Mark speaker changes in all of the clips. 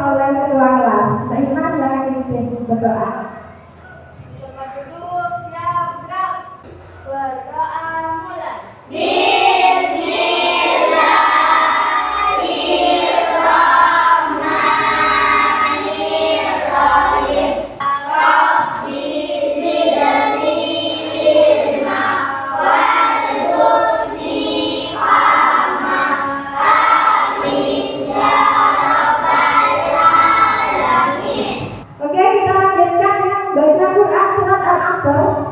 Speaker 1: oleh ketua kelas. Mbak Irma silakan dipimpin berdoa.
Speaker 2: Duduk, siap, gerak. Berdoa mulai.
Speaker 1: Oke, kita lanjutkan dengan baca Quran surat Al-Asr.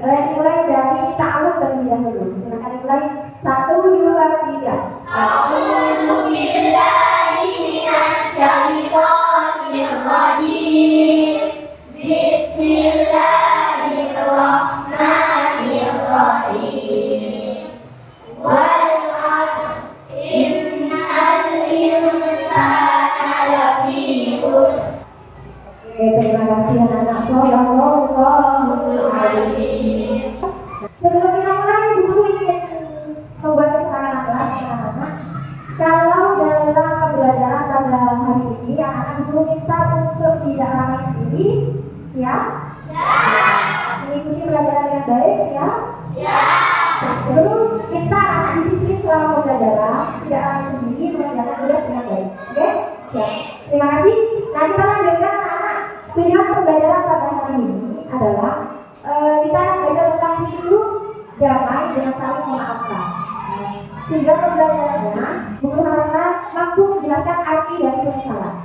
Speaker 1: Mulai dari ta'awudz terlebih dahulu. Silakan dimulai. 1, 2, 3.
Speaker 2: A'udzu billahi minasyaitonir rajim. Bismillahirrahmanirrahim. Wal 'asr innal insana lafi khusr.
Speaker 1: Oke, terima kasih anak-anak. Shallallahul Alaihi. Sebelum kita mulai, guru ingin membuat kesalahan anak-anak. Kalau dalam pembelajaran pada hari ini, anak-anak guru minta untuk tidak ramai sendiri, siap? Mengikuti pelajaran dengan baik, siap? Sebelum kita anak disiplin selama pembelajaran, tidak ramai sendiri, mengerjakan tugas dengan baik. Oke? Siap. Terima kasih. Nah, kita lanjutkan anak-anak. Tujuan pembelajaran pada hari ini adalah kita belajar tentang hidup damai dengan saling memaafkan. Tujuan pembelajarannya, guru harapkan mampu menjelaskan arti dari penyesalan.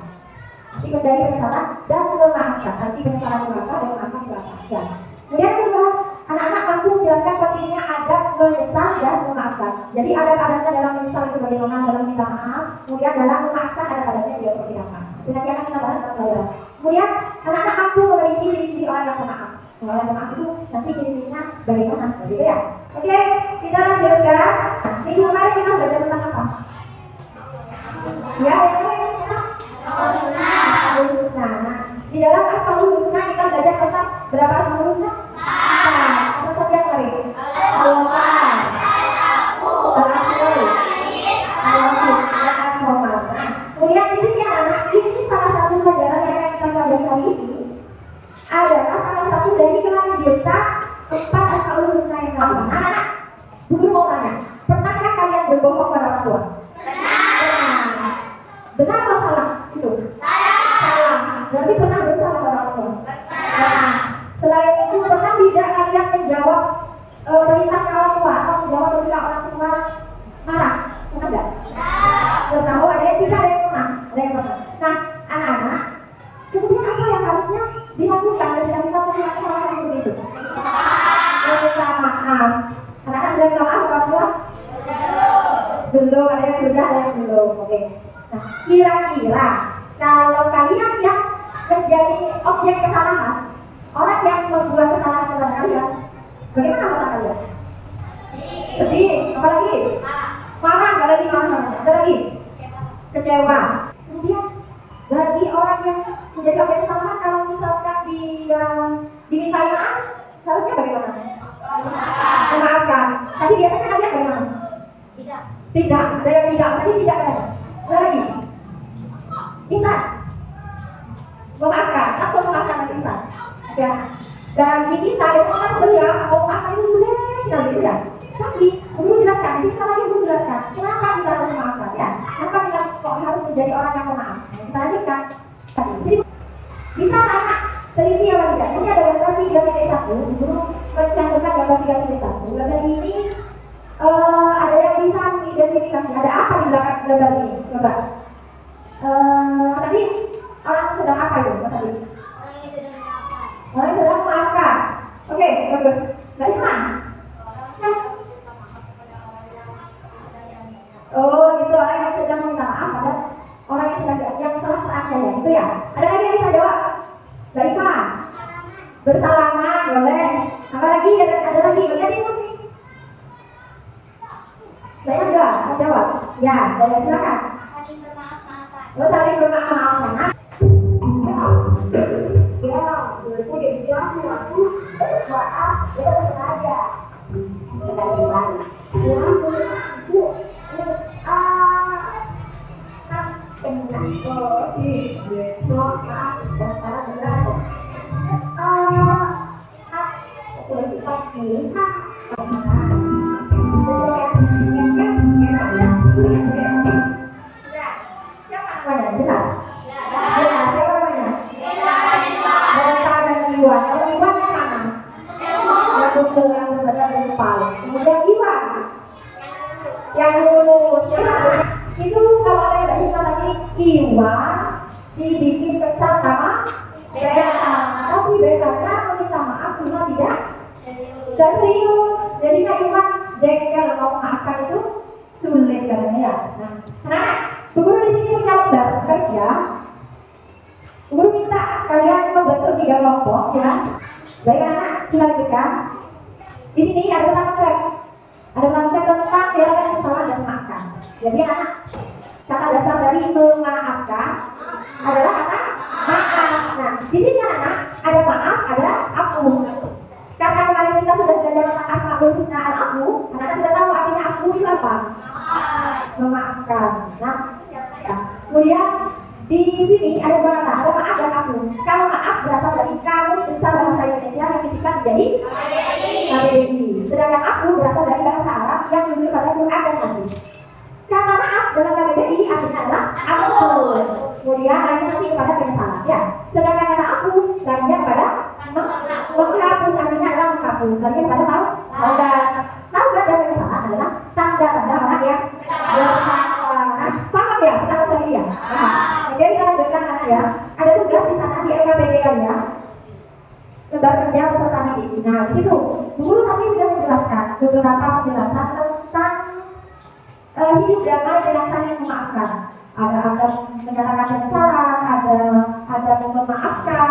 Speaker 1: Arti dari penyesalan dan memaafkan. Arti penyesalan memaafkan dan memaafkan memaafkan. Kemudian kedua, anak-anak mampu menjelaskan pentingnya adab menyesal dan memaafkan. Jadi adab-adabnya dalam menyesal itu bagaimana dalam minta maaf. Kemudian dalam memaafkan adab-adabnya juga seperti apa. Nanti akan kita bahas dalam pelajaran. Kemudian anak-anak mampu memiliki ciri-ciri orang yang pemaaf. Orang yang pemaaf itu nanti ciri-cirinya bagaimana, gitu ya. Oke, kita lanjutkan. Minggu kemarin kita belajar tentang apa? Ya, Asmaul Husna. Di dalam Asmaul Husna kita belajar tentang berapa Asmaul Husna? Apa saja kemarin? Allah, Al-Asmaul, Al-Asmaul. Kemudian di sini anak, ini salah satu pelajaran yang akan kita pelajari hari ini adalah salah satu dari kelanjutan 4 Asmaul Husna yang kami. Anak-anak, guru mau tanya, pernahkah kalian berbohong pada orang tua? Benar atau salah? Itu salah. Berarti pernah bersalah pada orang tua. Nah, selain itu pernah tidak kalian menjawab perintah orang tua atau menjawab ketika orang tua marah? Pernah tidak? Tahu ada yang tidak, ada yang pernah, ada yang pernah. Nah, anak-anak, kemudian apa yang harusnya dilakukan ketika kita melakukan kesalahan seperti itu? Minta maaf. Anak-anak sudah minta maaf orang tua? Belum, ada yang sudah, ada yang belum. Oke. Nah, kira-kira kalau kalian yang menjadi objek kesalahan, orang yang membuat kesalahan kepada kalian, bagaimana perasaan kalian? Sedih, apalagi? Marah, gak ada di mana? Ada lagi? Kecewa. Kemudian bagi orang yang menjadi objek kesalahan, kalau misalkan dia dimintai maaf, seharusnya bagaimana? Memaafkan. Tapi biasanya kalian bagaimana? Tidak, saya tidak. Tadi tidak ada. Ada lagi? Insan. Memaafkan. Langsung memaafkan lagi insan. Ya. Dan di kita itu kan sebenarnya mau memaafkan itu sudah gitu ya. Tapi guru jelaskan. Di kita lagi guru jelaskan. Kenapa kita harus memaafkan ya? Kenapa kita kok harus menjadi orang yang pemaaf? Kita lanjutkan. Jadi bisa anak teliti apa tidak? Ini ada gambar 3.1. Guru mencantumkan gambar 3.1. Gambar ini ada yang bisa mengidentifikasi ada apa di belakang gambar ini? Coba. Tadi orang sedang apa itu? Tadi? Orang yang sedang memaafkan. Oke, bagus. Dari mana? Oh, gitu. Orang yang sedang minta maaf ada orang yang sedang yang salah saatnya ya, gitu ya. Ada lagi yang bisa jawab? Mbak Iva. Bersalaman, boleh. Apa lagi? Ada lagi? Lihat ini sih. Saya enggak, mau jawab. Ya, silakan.
Speaker 2: Saling bermaaf-maafan.
Speaker 1: Saling bermaaf-maafan. Ya, dulu dia bilang aku maaf, dia sengaja. Kita bilang, ya, aku benar. Dan serius. Jadi Kak Iwan jengkel mau maafkan itu sulit katanya ya. Nah, guru di sini punya lembar kerja. Guru minta kalian membentuk 3 kelompok ya. Baik anak, silakan. Di sini ada konsep tentang bela kesalahan dan maafkan. Jadi anak, kata dasar dari memaafkan adalah kata maaf. Nah, di sini anak ada maaf, ada afu. Karena kemarin kita sudah belajar tentang asmaul husna al-afu, anak sudah tahu artinya afu itu apa? Memaafkan. Nah, kemudian di sini ada 2 kata, ada maaf dan afu. Kalau maaf berasal dari kamus besar bahasa Indonesia yang disingkat menjadi KBBI. Sedangkan afu berasal dari bahasa Arab yang merujuk pada Quran dan hadis. Kata maaf dalam KBBI artinya adalah afu. Kemudian artinya nanti pada penyesalan ya. Sedangkan kata afu artinya pada menghapus, artinya adalah menghapus. Artinya pada tahu dan penyesalan adalah tanda-tanda orang yang bersalah. Nah, paham ya? Kita harus lagi ya. Jadi kita lanjutkan ya. Ada tugas di sana di LKPD ya. Lembar kerja peserta didik. Nah, di situ guru tadi sudah menjelaskan beberapa penjelasan tentang hidup damai dengan saling memaafkan. Ada menyatakan kesalahan, ada memaafkan,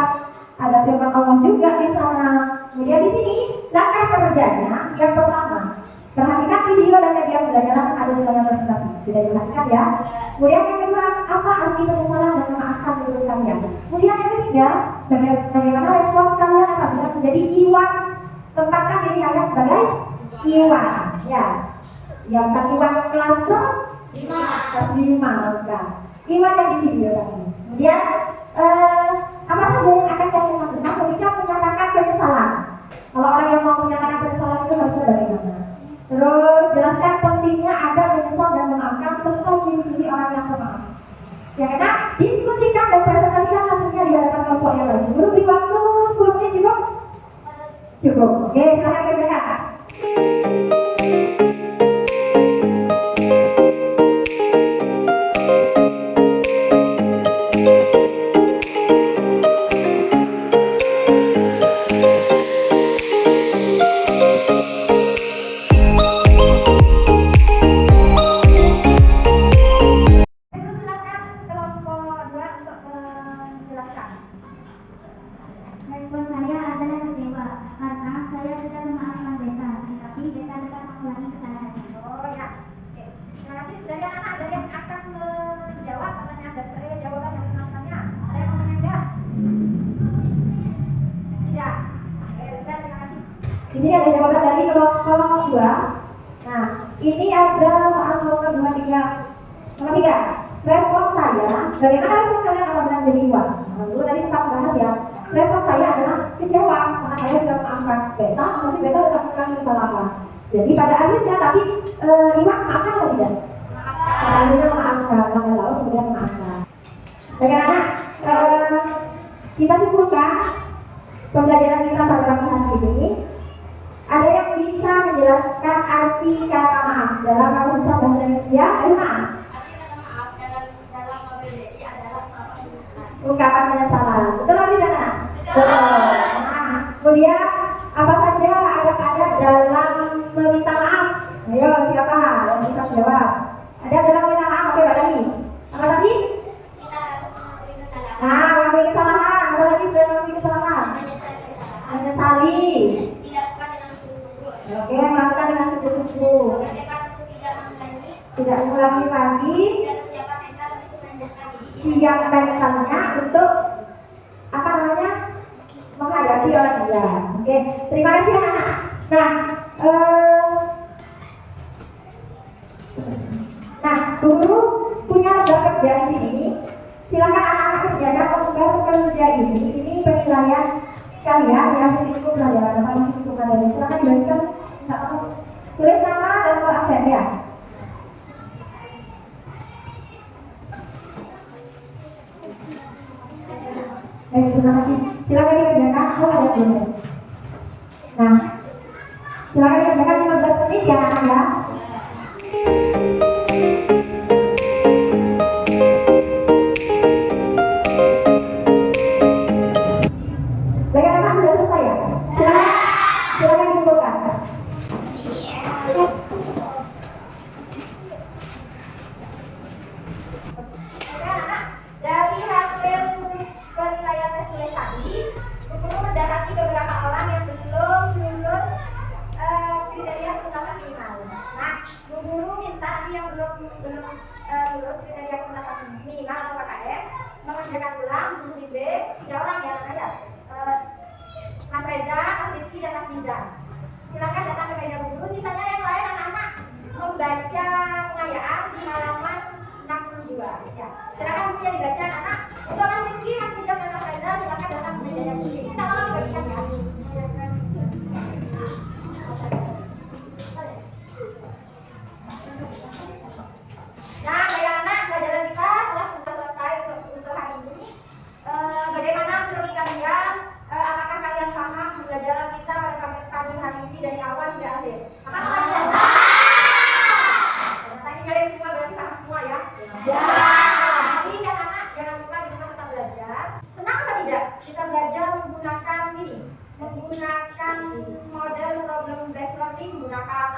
Speaker 1: ada firman Allah juga di sana. Kemudian di sini langkah kerjanya yang pertama, perhatikan video dan media pembelajaran ada di dalam presentasi. Sudah diperhatikan ya. Kemudian yang kedua, apa arti penyesalan dan memaafkan menurut kalian? Kemudian yang ketiga, bagaimana respon kalian apabila menjadi iwan? Tempatkan diri kalian sebagai iwan. Ya, yang bukan iwan kelas 5, bukan. Iwan yang di video tadi. Kemudian apa saja yang akan kalian lakukan ketika menyatakan penyesalan? Kalau orang yang mau menyatakan penyesalan itu harus bagaimana? Terus jelaskan pentingnya ada menyesal dan memaafkan serta ciri-ciri orang yang pemaaf. Ya karena diskusikan dan presentasikan hasilnya di hadapan kelompok yang lain. Guru beri waktu 10 menit cukup? Cukup. Oke, silakan kerjakan.
Speaker 2: Respon saya adalah kecewa karena saya sudah memaafkan beta, tetapi beta tetap mengulangi kesalahannya.
Speaker 1: Oh ya. Oke. Terima kasih. Dari anak ada yang akan menjawab pertanyaan dari jawaban yang dimaksudnya. Ada yang mau menanyakan? Tidak. Oke, sudah, terima kasih. Ini ada jawaban dari kelompok 2. Nah, ini ada soal nomor 23. Nomor 3. Respon saya, bagaimana respon kalian apabila menjadi iwan? Nah, dulu tadi sempat bahas ya. Respon saya adalah kecewa karena saya sudah memaafkan beta, tapi beta tetap mengulangi kesalahan. Jadi pada akhirnya tapi iwan maafkan atau tidak? Pada akhirnya memaafkan, lalu kemudian memaafkan. Bagaimana kita simpulkan pembelajaran kita pada pagi hari ini? Ada yang bisa menjelaskan arti kata maaf dalam bahasa Indonesia? Ayo maaf. Ungkapan penyesalan. Betul atau tidak? Betul. Nah, kemudian apa saja ada dalam meminta maaf? Ayo siapa yang bisa jawab? Ada dalam meminta maaf apa tadi? Apa tadi?
Speaker 2: Kita harus mengakui kesalahan.
Speaker 1: Nah, mengakui kesalahan. Apa lagi sudah mengakui kesalahan? Menyesali.
Speaker 2: Dilakukan dengan sungguh-sungguh.
Speaker 1: Oke, melakukan dengan sungguh-sungguh.
Speaker 2: Bertekad untuk tidak mengulangi.
Speaker 1: Tidak mengulangi lagi.
Speaker 2: Dan kesiapan mental untuk merendahkan diri.
Speaker 1: Siap mentalnya untuk apa namanya menghadapi orang lain. Oke, terima kasih anak-anak. Nah, guru punya lembar kerja di sini. Silakan anak-anak kerjakan lembar kerja ini. Ini penilaian kalian yang itu pelajaran apa masih itu pelajaran. Silakan dibagikan. Tulis nama dan nomor absen ya. Terima kasih. Silakan dikerjakan. Oh, ada belum? Nah, silakan dikerjakan 15 menit ya anak-anak. Bagaimana sudah selesai ya? Silakan dikumpulkan. dan Mas Diza. Silakan datang ke meja guru. Sisanya yang lain anak-anak membaca pengayaan di halaman 62. Ya. Silakan bukunya dibaca anak-anak. Untuk Mas Rizky, Mas Diza dan Mas Reza silakan datang ke meja guru. Ini kita tolong dibagikan ya. Nah, baik anak, pelajaran kita telah selesai untuk hari ini. Bagaimana menurut kalian? Apakah kalian paham pembelajaran kita pada pagi hari ini dari awal hingga akhir? Paham apa tidak? Tadi kalian semua berarti paham semua ya? Ya. Jadi kan anak jangan lupa di rumah tetap belajar. Senang apa tidak? Kita belajar menggunakan ini, menggunakan model problem based learning, menggunakan